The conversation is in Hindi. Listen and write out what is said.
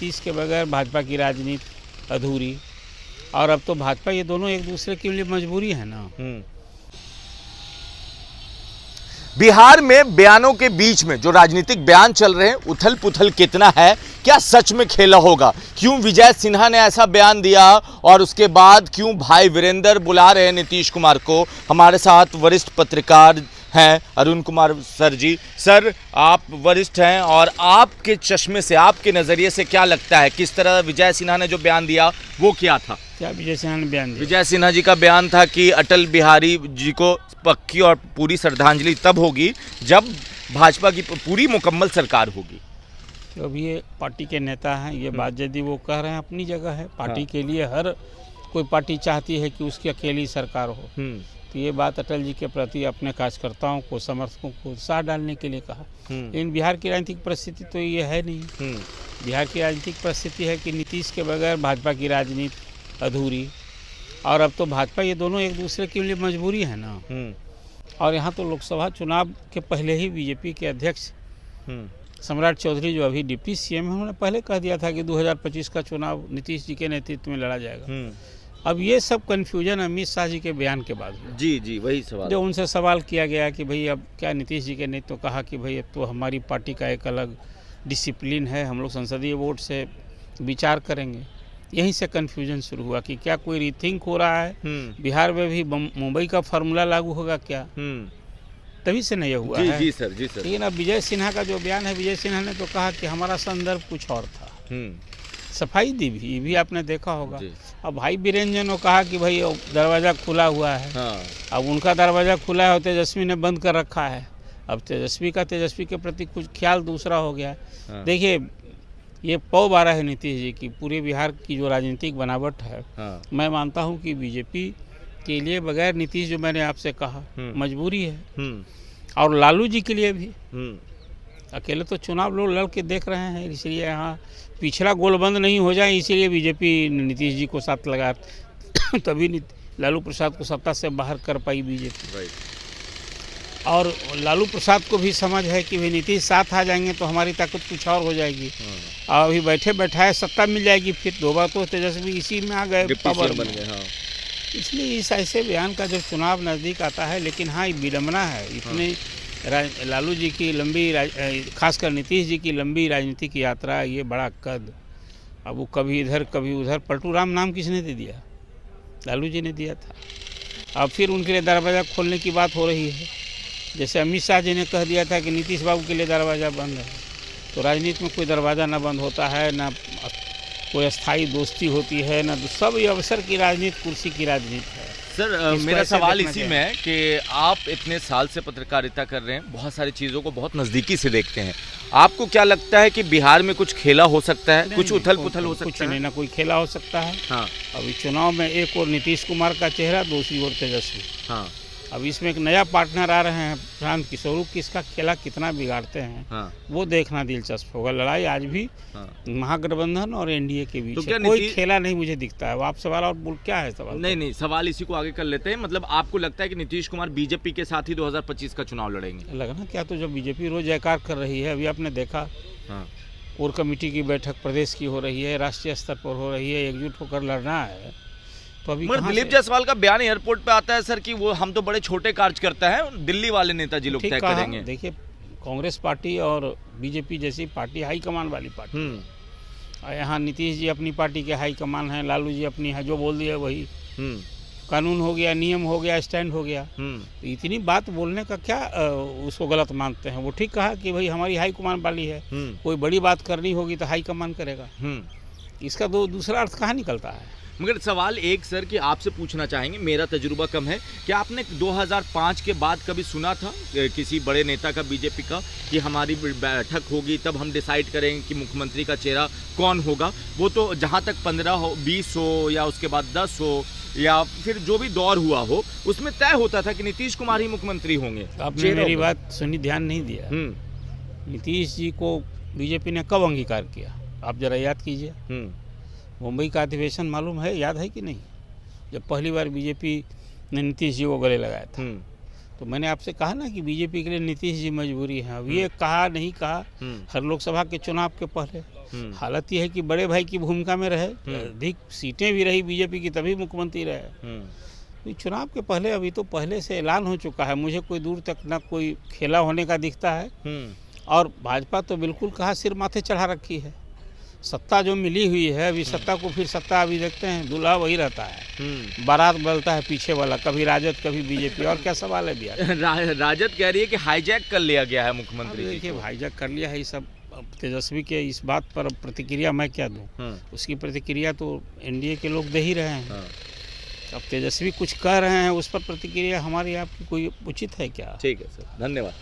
नीतीश के बगैर भाजपा की राजनीति अधूरी, और अब तो भाजपा ये दोनों एक दूसरे के लिए मजबूरी है ना। बिहार में बयानों के बीच में जो राजनीतिक बयान चल रहे हैं, उथल पुथल कितना है, क्या सच में खेला होगा, क्यों विजय सिन्हा ने ऐसा बयान दिया और उसके बाद क्यों भाई वीरेंद्र बुला रहे हैं नीतीश कुमार को। हमारे साथ वरिष्ठ पत्रकार हैं अरुण कुमार सर जी। सर, आप वरिष्ठ हैं और आपके चश्मे से, आपके नज़रिए से क्या लगता है, किस तरह विजय सिन्हा ने जो बयान दिया वो क्या था? क्या विजय सिन्हा ने बयान दिया? विजय सिन्हा जी का बयान था कि अटल बिहारी जी को पक्की और पूरी श्रद्धांजलि तब होगी जब भाजपा की पूरी मुकम्मल सरकार होगी। तो अब ये पार्टी के नेता हैं, ये बात यदि वो कह रहे हैं अपनी जगह है। पार्टी के लिए हर कोई पार्टी चाहती है कि उसकी अकेली सरकार हो। तो ये बात अटल जी के प्रति अपने कार्यकर्ताओं को, समर्थकों को उत्साह डालने के लिए कहा। लेकिन बिहार की राजनीतिक परिस्थिति तो ये है नहीं। बिहार की राजनीतिक परिस्थिति है कि नीतीश के बगैर भाजपा की राजनीति अधूरी, और अब तो भाजपा ये दोनों एक दूसरे के लिए मजबूरी है ना। और यहाँ तो लोकसभा चुनाव के पहले ही बीजेपी के अध्यक्ष सम्राट चौधरी, जो अभी डिप्टी सीएम है, उन्होंने पहले कह दिया था कि 2025 का चुनाव नीतीश जी के नेतृत्व में लड़ा जाएगा। अब ये सब कन्फ्यूजन अमित शाह जी के बयान के बाद हुआ। जी, वही सवाल जो उनसे सवाल किया गया कि भाई अब क्या नीतीश जी के नेतृत्व, कहा कि भाई अब तो हमारी पार्टी का एक अलग डिसिप्लिन है, हम लोग संसदीय वोट से विचार करेंगे। यहीं से कन्फ्यूजन शुरू हुआ कि क्या कोई रीथिंक हो रहा है, बिहार में भी मुंबई का फार्मूला लागू होगा क्या। तभी से नहीं हुआ है। जी सर। लेकिन अब विजय सिन्हा का जो बयान है, विजय सिन्हा ने तो कहा कि हमारा संदर्भ कुछ और था। सफाई दी भी, ये भी आपने देखा होगा। अब भाई वीरेंद्र ने कहा कि भाई दरवाज़ा खुला हुआ है। अब उनका दरवाज़ा खुला है और तेजस्वी ने बंद कर रखा है। अब तेजस्वी के प्रति कुछ ख्याल दूसरा हो गया। देखिए, ये पौ बारह है नीतीश जी की, पूरे बिहार की जो राजनीतिक बनावट है। मैं मानता हूँ कि बीजेपी के लिए बगैर नीतीश, जो मैंने आपसे कहा, मजबूरी है। और लालू जी के लिए भी अकेले तो चुनाव लोग लड़ के देख रहे हैं, इसलिए यहाँ पिछड़ा गोलबंद नहीं हो जाए, इसीलिए बीजेपी नीतीश जी को साथ लगा तभी लालू प्रसाद को सत्ता से बाहर कर पाई बीजेपी। और लालू प्रसाद को भी समझ है कि भाई नीतीश साथ आ जाएंगे तो हमारी ताकत कुछ और हो जाएगी। और अभी बैठे बैठाए सत्ता मिल जाएगी, फिर दो बार तो तेजस्वी इसी में आ गए, पावर बन गए। इसलिए इस ऐसे बयान का जब चुनाव नज़दीक आता है, लेकिन हाँ, ये विडम्बना है। इतने लालू जी की लंबी, खासकर नीतीश जी की लंबी राजनीतिक यात्रा, ये बड़ा कद। अब वो कभी इधर कभी उधर। पलटू राम नाम किसने दे दिया? लालू जी ने दिया था। अब फिर उनके लिए दरवाज़ा खोलने की बात हो रही है। जैसे अमित शाह जी ने कह दिया था कि नीतीश बाबू के लिए दरवाज़ा बंद है। तो राजनीति में कोई दरवाज़ा ना बंद होता है, ना कोई अस्थाई दोस्ती होती है, ना सब ये अवसर की राजनीति, कुर्सी की राजनीति है। सर, मेरा सवाल इसी में है कि आप इतने साल से पत्रकारिता कर रहे हैं, बहुत सारी चीज़ों को बहुत नज़दीकी से देखते हैं। आपको क्या लगता है कि बिहार में कुछ खेला हो सकता है, कुछ उथल पुथल हो सकता है? कुछ नहीं, ना कोई खेला हो सकता है। अभी चुनाव में एक और नीतीश कुमार का चेहरा, दूसरी ओर तेजस्वी। अब इसमें एक नया पार्टनर आ रहे हैं, प्रशांत किशोर, किसका खेला कितना बिगाड़ते हैं, वो देखना दिलचस्प होगा। लड़ाई आज भी महागठबंधन और एनडीए के बीच है। कोई खेला नहीं मुझे दिखता है। आप सवाल और बोल, क्या है सवाल? नहीं, सवाल इसी को आगे कर लेते हैं। मतलब आपको लगता है कि नीतीश कुमार बीजेपी के साथ ही 2025 का चुनाव लड़ेंगे? लगना क्या, तो जब बीजेपी रोज जयकार कर रही है, अभी आपने देखा कोर कमेटी की बैठक प्रदेश की हो रही है, राष्ट्रीय स्तर पर हो रही है, एकजुट होकर लड़ना है। तो अभी दिलीप जायसवाल का बयान एयरपोर्ट पे आता है सर कि वो हम तो बड़े छोटे कार्यकर्ता हैं, दिल्ली वाले नेताजी लोग तय करेंगे। देखिए, कांग्रेस पार्टी और बीजेपी जैसी पार्टी हाईकमान वाली पार्टी। यहाँ नीतीश जी अपनी पार्टी के हाईकमान हैं, लालू जी अपनी है, जो बोल दिया वही कानून हो गया, नियम हो गया, स्टैंड हो गया। तो इतनी बात बोलने का क्या उसको गलत मानते हैं? वो ठीक कहा कि भाई हमारी हाईकमान वाली है, कोई बड़ी बात करनी होगी तो हाईकमान करेगा। इसका दूसरा अर्थ कहाँ निकलता है? मगर सवाल एक सर कि आपसे पूछना चाहेंगे, मेरा तजुर्बा कम है, कि आपने 2005 के बाद कभी सुना था किसी बड़े नेता का, बीजेपी का, कि हमारी बैठक होगी तब हम डिसाइड करेंगे कि मुख्यमंत्री का चेहरा कौन होगा? वो तो जहाँ तक 15 हो, 20 हो, या उसके बाद 10 हो, या फिर जो भी दौर हुआ हो, उसमें तय होता था कि नीतीश कुमार ही मुख्यमंत्री होंगे। आपने मेरी बात सुनी, ध्यान नहीं दिया। नीतीश जी को बीजेपी ने कब अंगीकार किया, आप जरा याद कीजिए। मुंबई का अधिवेशन मालूम है, याद है कि नहीं? जब पहली बार बीजेपी ने नीतीश जी को गले लगाया था, तो मैंने आपसे कहा ना कि बीजेपी के लिए नीतीश जी मजबूरी है। अब ये कहा नहीं कहा हर लोकसभा के चुनाव के पहले। हालत ये है कि बड़े भाई की भूमिका में रहे, अधिक सीटें भी रही बीजेपी की तभी मुख्यमंत्री रहे। तो चुनाव के पहले अभी तो पहले से ऐलान हो चुका है, मुझे कोई दूर तक ना कोई खेला होने का दिखता है। और भाजपा तो बिल्कुल कहा सिर माथे चढ़ा रखी है। सत्ता जो मिली हुई है अभी सत्ता को फिर सत्ता अभी देखते हैं दूल्हा वही रहता है, बारात बदलता है पीछे वाला, कभी राजद कभी बीजेपी। और क्या सवाल है भैया? राजद कह रही है कि हाईजैक कर लिया गया है मुख्यमंत्री। देखिए हाईजैक कर लिया है ये सब। अब तेजस्वी के इस बात पर प्रतिक्रिया मैं क्या दूं? उसकी प्रतिक्रिया तो एनडीए के लोग दे ही रहे हैं। अब तेजस्वी कुछ कह रहे हैं उस पर प्रतिक्रिया हमारी आपकी कोई उचित है क्या? ठीक है सर, धन्यवाद।